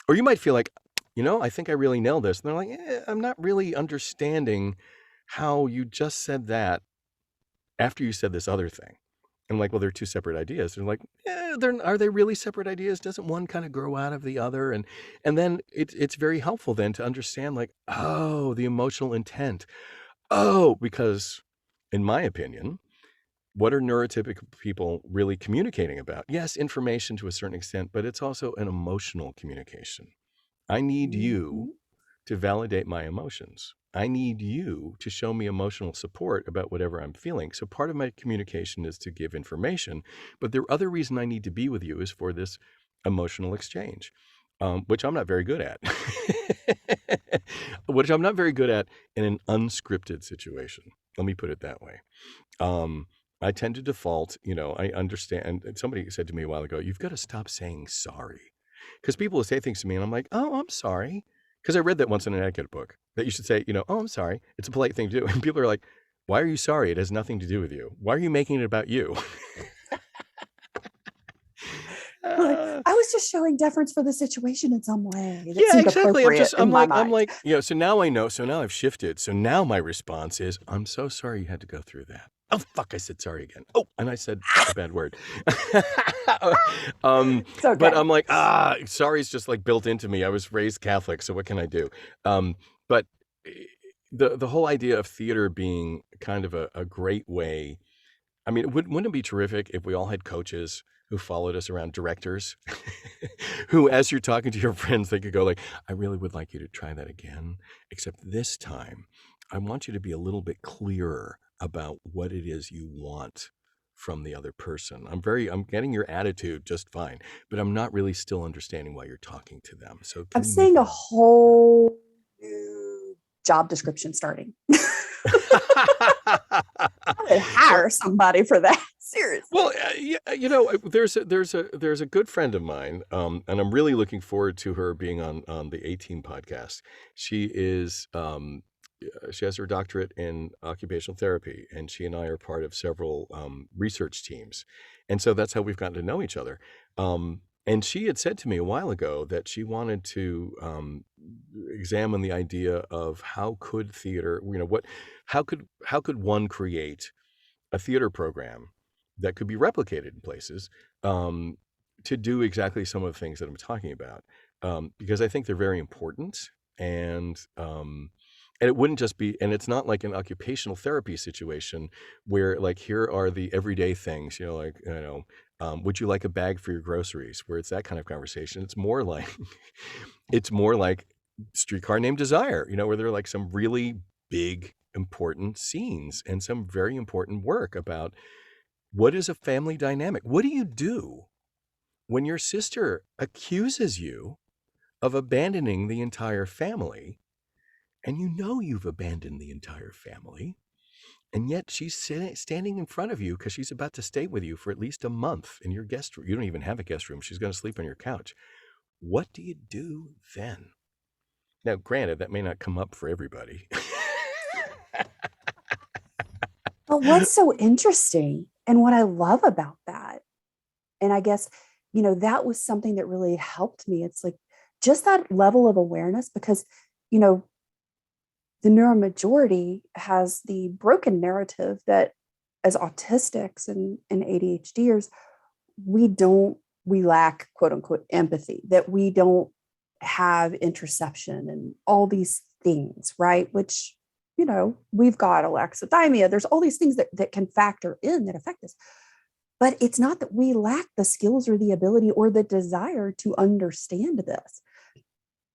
Or you might feel like, I think I really nailed this. And they're like, I'm not really understanding how you just said that after you said this other thing. I'm like, well, they're two separate ideas. They're like, are they really separate ideas? Doesn't one kind of grow out of the other? And then it's very helpful then to understand like, oh, the emotional intent. Oh, because in my opinion, what are neurotypical people really communicating about? Yes, information to a certain extent, but it's also an emotional communication. I need you to validate my emotions. I need you to show me emotional support about whatever I'm feeling. So part of my communication is to give information, but the other reason I need to be with you is for this emotional exchange, which I'm not very good at. Which I'm not very good at in an unscripted situation. Let me put it that way. I tend to default, I understand. And somebody said to me a while ago, you've got to stop saying sorry. Because people will say things to me and I'm like, oh, I'm sorry. Because I read that once in an etiquette book that you should say, oh, I'm sorry. It's a polite thing to do. And people are like, why are you sorry? It has nothing to do with you. Why are you making it about you? Like, I was just showing deference for the situation in some way that Yeah, seemed exactly. appropriate in my mind. I'm like, so now I know. So now I've shifted. So now my response is, I'm so sorry you had to go through that. Oh, fuck, I said sorry again. Oh, and I said a bad word. It's okay. But I'm like, sorry is just like built into me. I was raised Catholic, so what can I do? But the whole idea of theater being kind of a great way. I mean, wouldn't it be terrific if we all had coaches who followed us around, directors who, as you're talking to your friends, they could go like, I really would like you to try that again, except this time, I want you to be a little bit clearer about what it is you want from the other person. I'm getting your attitude just fine, but I'm not really still understanding why you're talking to them. So I'm seeing a whole new job description starting. I would hire somebody for that. Seriously. Well, there's a good friend of mine, and I'm really looking forward to her being on the 18 podcast. She is she has her doctorate in occupational therapy, and she and I are part of several research teams, and so that's how we've gotten to know each other. And she had said to me a while ago that she wanted to examine the idea of how could theater, how could one create a theater program that could be replicated in places to do exactly some of the things that I'm talking about, because I think they're very important, and it wouldn't just be, and it's not like an occupational therapy situation where like here are the everyday things, would you like a bag for your groceries? Where it's that kind of conversation. It's more like Streetcar Named Desire, where there are like some really big important scenes and some very important work about what is a family dynamic. What do you do when your sister accuses you of abandoning the entire family, and you've abandoned the entire family, and yet she's standing in front of you because she's about to stay with you for at least a month in your guest room. You don't even have a guest room. She's going to sleep on your couch. What do you do then? Now, granted, that may not come up for everybody. But what's so interesting and what I love about that, and I guess, that was something that really helped me. It's like just that level of awareness, because, the neuromajority has the broken narrative that as autistics and ADHDers, we lack quote unquote empathy, that we don't have interception and all these things, right? Which, we've got alexithymia. There's all these things that can factor in that affect us. But it's not that we lack the skills or the ability or the desire to understand this.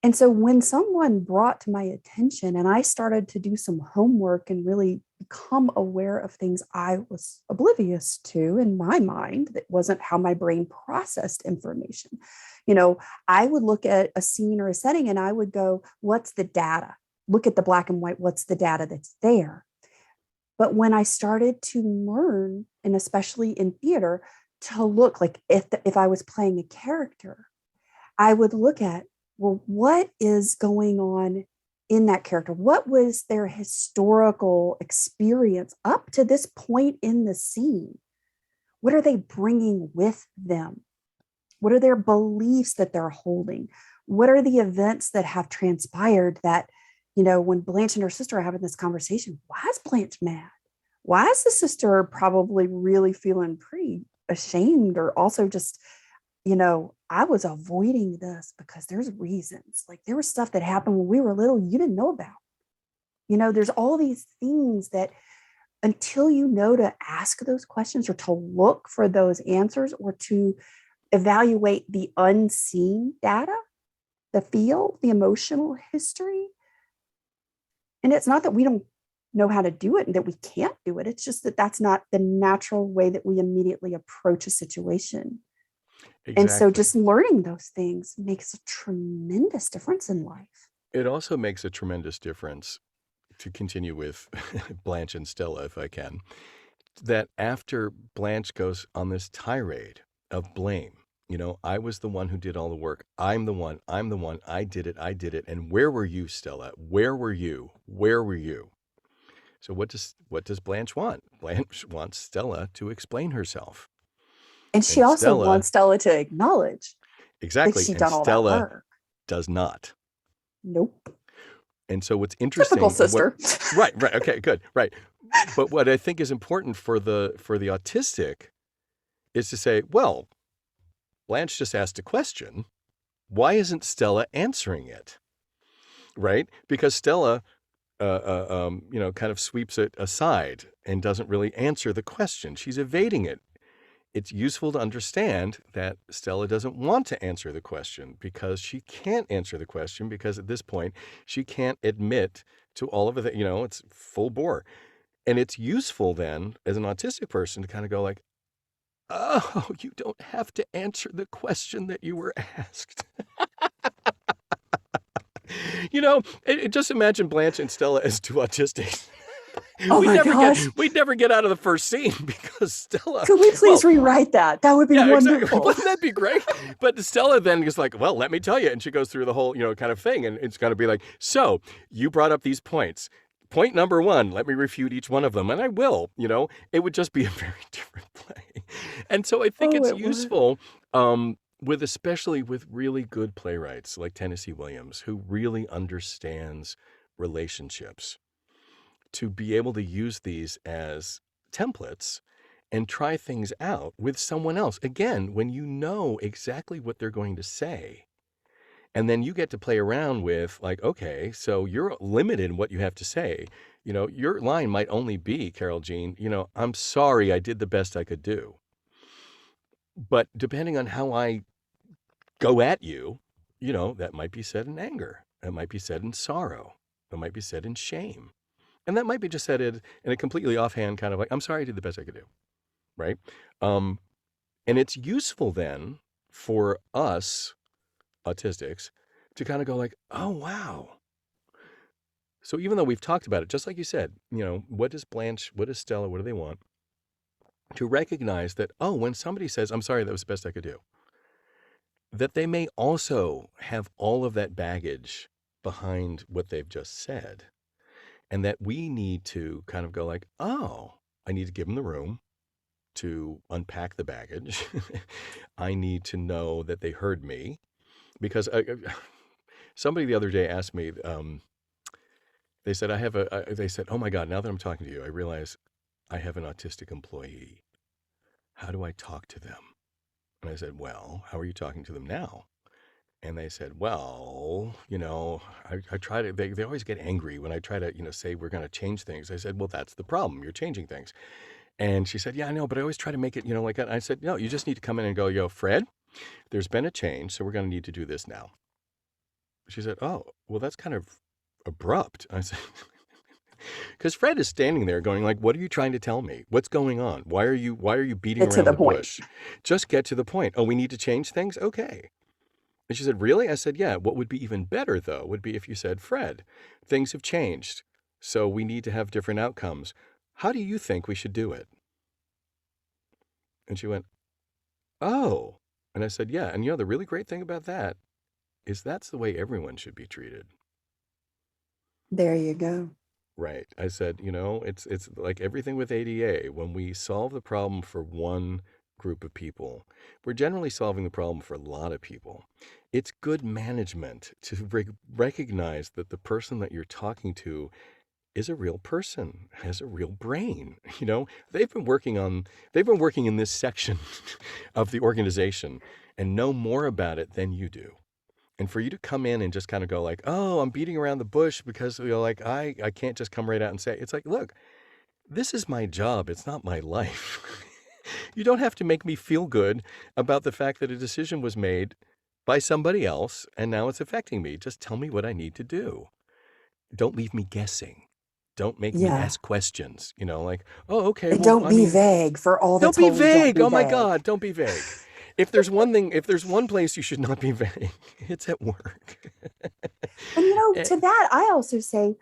And so when someone brought to my attention and I started to do some homework and really become aware of things I was oblivious to in my mind, that wasn't how my brain processed information. You know, I would look at a scene or a setting and I would go, what's the data? Look at the black and white, what's the data that's there? But when I started to learn, and especially in theater, to look like if I was playing a character, I would look at, well, what is going on in that character? What was their historical experience up to this point in the scene? What are they bringing with them? What are their beliefs that they're holding? What are the events that have transpired that, when Blanche and her sister are having this conversation, why is Blanche mad? Why is the sister probably really feeling pretty ashamed, or also just, I was avoiding this because there's reasons. Like there was stuff that happened when we were little you didn't know about. There's all these things that until you know to ask those questions or to look for those answers or to evaluate the unseen data, the field, the emotional history. And it's not that we don't know how to do it and that we can't do it. It's just that that's not the natural way that we immediately approach a situation. And so Exactly. just learning those things makes a tremendous difference in life. It also makes a tremendous difference, to continue with Blanche and Stella, if I can, that after Blanche goes on this tirade of blame, I was the one who did all the work. I'm the one, I did it. And where were you, Stella? Where were you? Where were you? So what does Blanche want? Blanche wants Stella to explain herself. And she And also Stella, wants Stella to acknowledge that exactly, she'd and done all that Stella work. does not. Nope. And so what's Typical interesting, sister. right, okay, good, right. But what I think is important for the autistic is to say, well, Blanche just asked a question. Why isn't Stella answering it? Right? Because Stella, kind of sweeps it aside and doesn't really answer the question. She's evading it. It's useful to understand that Stella doesn't want to answer the question because she can't answer the question because at this point she can't admit to all of it. It's full bore. And it's useful then as an autistic person to kind of go like, oh, you don't have to answer the question that you were asked. Just imagine Blanche and Stella as two autistics. Oh my gosh. We'd never get out of the first scene because Stella. Could we please rewrite that? That would be wonderful. Exactly. Wouldn't that be great? But Stella then is like, well, let me tell you. And she goes through the whole, kind of thing. And it's going to be like, so you brought up these points. Point number one, let me refute each one of them. And I will, it would just be a very different play. And so I think it's useful, especially with really good playwrights like Tennessee Williams, who really understands relationships, to be able to use these as templates and try things out with someone else. Again, when you know exactly what they're going to say, and then you get to play around with like, okay, so you're limited in what you have to say. Your line might only be, Carol Jean, I'm sorry, I did the best I could do. But depending on how I go at you, that might be said in anger. That might be said in sorrow. That might be said in shame. And that might be just said in a completely offhand kind of like, I'm sorry, I did the best I could do. Right? And it's useful then for us autistics to kind of go like, oh, wow. So even though we've talked about it, just like you said, what does Blanche, what does Stella, what do they want? To recognize that, oh, when somebody says, I'm sorry, that was the best I could do, that they may also have all of that baggage behind what they've just said. And that we need to kind of go like, oh, I need to give them the room to unpack the baggage. I need to know that they heard me. Because somebody the other day asked me, they said, they said, oh my God, now that I'm talking to you, I realize I have an autistic employee. How do I talk to them? And I said, well, how are you talking to them now? And they said, well, I try to, they always get angry when I try to, say we're going to change things. I said, well, that's the problem. You're changing things. And she said, yeah, I know, but I always try to make it, like that. I said, no, you just need to come in and go, Fred, there's been a change. So we're going to need to do this now. She said, "Oh, well, that's kind of abrupt." I said, because Fred is standing there going like, "What are you trying to tell me? What's going on? Why are you beating Get to around the the point. bush? Just get to the point. Oh, we need to change things? Okay." And she said, "Really?" I said, "Yeah. What would be even better, though, would be if you said, 'Fred, things have changed, so we need to have different outcomes. How do you think we should do it?'" And she went, "Oh." And I said, "Yeah. And the really great thing about that is that's the way everyone should be treated." There you go. Right. I said, it's like everything with ADA. When we solve the problem for one group of people, we're generally solving the problem for a lot of people. It's good management to recognize that the person that you're talking to is a real person, has a real brain. They've been working in this section of the organization and know more about it than you do. And for you to come in and just kind of go like, "Oh, I'm beating around the bush because like I can't just come right out and say it." It's like, look, this is my job. It's not my life. You don't have to make me feel good about the fact that a decision was made by somebody else and now it's affecting me. Just tell me what I need to do. Don't leave me guessing. Don't make me Yeah. ask questions, like, "Oh, okay, And well, don't I be mean, vague for all don't that's be holy. Don't vague. be Oh my vague. God, don't be vague." If there's one place you should not be vague, it's at work. And Eh, to that, I also say,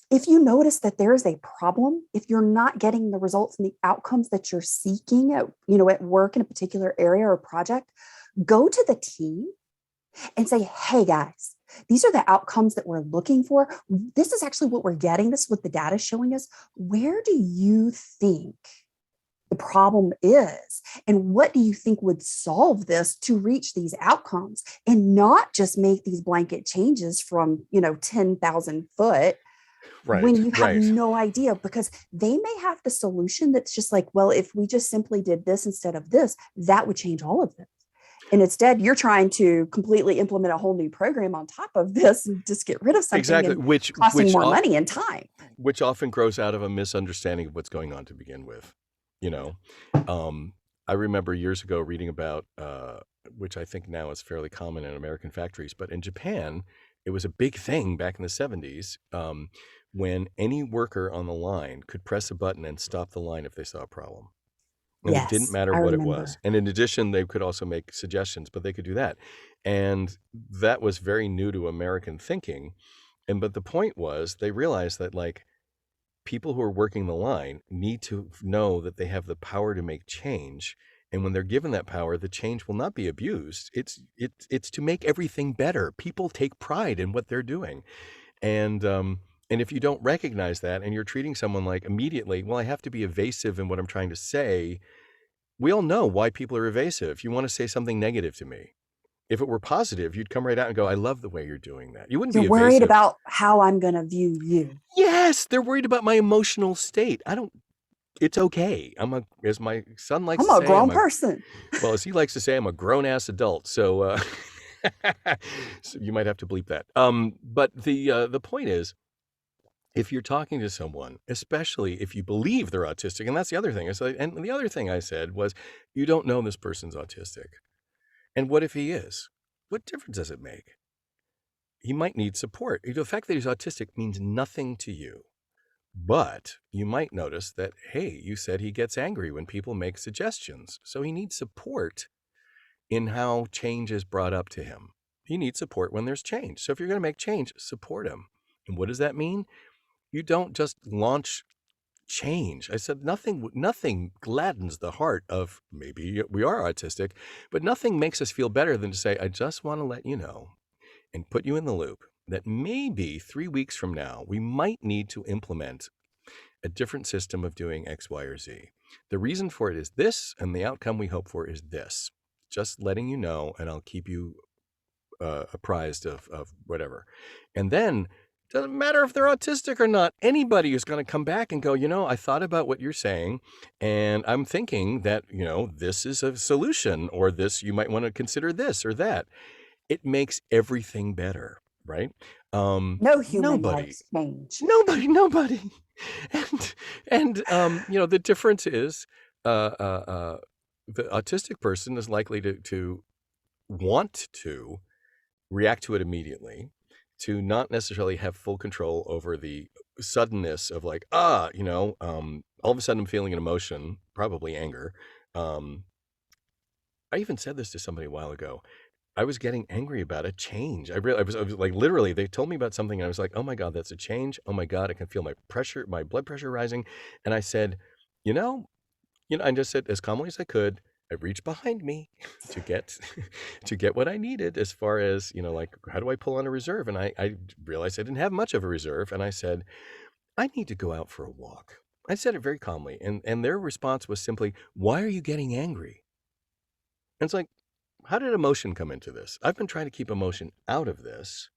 if you notice that there is a problem, if you're not getting the results and the outcomes that you're seeking at work in a particular area or project, go to the team and say, "Hey guys, these are the outcomes that we're looking for. This is actually what we're getting. This is what the data is showing us. Where do you think the problem is? And what do you think would solve this to reach these outcomes?" And not just make these blanket changes from, 10,000 foot when Right, you have right. no idea, because they may have the solution that's just like, well, if we just simply did this instead of this, that would change all of this. And instead, you're trying to completely implement a whole new program on top of this and just get rid of something Exactly, and which costing which more off money and time. which often grows out of a misunderstanding of what's going on to begin with, you know? Um, I remember years ago reading about, which I think now is fairly common in American factories, but in Japan, it was a big thing back in the 70s, when any worker on the line could press a button and stop the line if they saw a problem. And it didn't Yes, matter I what it was. remember. And in addition, they could also make suggestions, but they could do that. And that was very new to American thinking. But the point was they realized that like people who are working the line need to know that they have the power to make change. And when they're given that power, the change will not be abused. It's to make everything better. People take pride in what they're doing. And if you don't recognize that and you're treating someone like immediately, well, I have to be evasive in what I'm trying to say. We all know why people are evasive. You want to say something negative to me. If it were positive, you'd come right out and go, "I love the way you're doing that." You wouldn't You're be worried evasive. about how I'm going to view you. Yes, they're worried about my emotional state. I don't, it's okay. As my son likes I'm to a say, grown person. well, as he likes to say, I'm a grown ass adult. So, so you might have to bleep that. But the point is, if you're talking to someone, especially if you believe they're autistic, and that's the other thing. And the other thing I said was, you don't know this person's autistic. And what if he is? What difference does it make? He might need support. The fact that he's autistic means nothing to you. But you might notice that, hey, you said he gets angry when people make suggestions. So he needs support in how change is brought up to him. He needs support when there's change. So if you're going to make change, support him. And what does that mean? You don't just launch change. I said nothing gladdens the heart of maybe we are autistic, but nothing makes us feel better than to say, "I just want to let you know and put you in the loop that maybe 3 weeks from now, we might need to implement a different system of doing X, Y, or Z. The reason for it is this, and the outcome we hope for is this. Just letting you know, and I'll keep you apprised of whatever." And then, doesn't matter if they're autistic or not, anybody is going to come back and go, "I thought about what you're saying, and I'm thinking that, this is a solution, or this, you might want to consider this or that." It makes everything better, right? No human Nobody, likes change. nobody. And the difference is, uh, uh, uh, the autistic person is likely to want to react to it immediately. to not necessarily have full control over the suddenness of like, all of a sudden I'm feeling an emotion, probably anger. I even said this to somebody a while ago. I was getting angry about a change. I was like, literally, they told me about something and I was like, oh my God, that's a change. Oh my God, I can feel my blood pressure rising. And I said, I just said as calmly as I could, I reached behind me to get to get what I needed as far as, like, how do I pull on a reserve? And I realized I didn't have much of a reserve. And I said, I need to go out for a walk. I said it very calmly. And their response was simply, why are you getting angry? And it's like, how did emotion come into this? I've been trying to keep emotion out of this.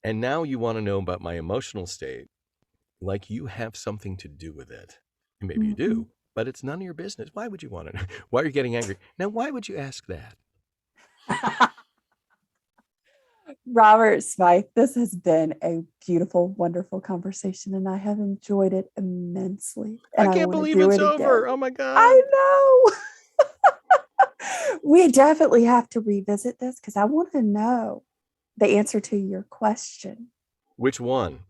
And now you want to know about my emotional state, like you have something to do with it. And maybe you do, but it's none of your business. Why would you want to know? Why are you getting angry? Now, why would you ask that? Robert Smythe, this has been a beautiful, wonderful conversation, and I have enjoyed it immensely. And I can't believe do it's it over. again. Oh my God. I know. We definitely have to revisit this because I want to know the answer to your question. Which one?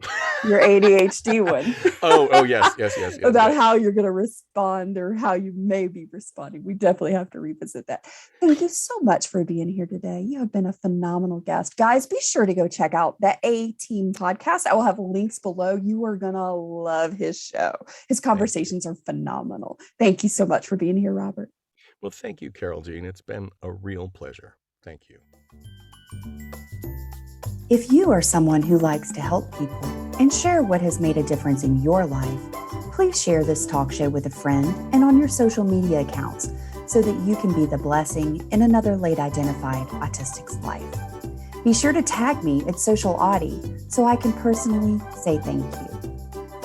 Your ADHD one. Oh, yes. About how you're going to respond or how you may be responding. We definitely have to revisit that. Thank you so much for being here today. You have been a phenomenal guest. Guys, be sure to go check out the A-Team podcast. I will have links below. You are going to love his show. His conversations are phenomenal. Thank you so much for being here, Robert. Well, thank you, Carol Jean. It's been a real pleasure. Thank you. If you are someone who likes to help people and share what has made a difference in your life, please share this talk show with a friend and on your social media accounts so that you can be the blessing in another late identified autistic's life. Be sure to tag me at Social Autie so I can personally say thank you.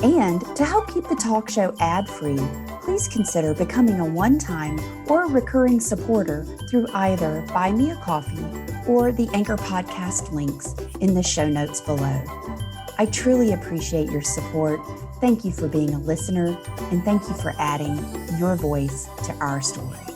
And to help keep the talk show ad-free, please consider becoming a one-time or recurring supporter through either Buy Me a Coffee or the Anchor podcast links in the show notes below. I truly appreciate your support. Thank you for being a listener, and thank you for adding your voice to our story.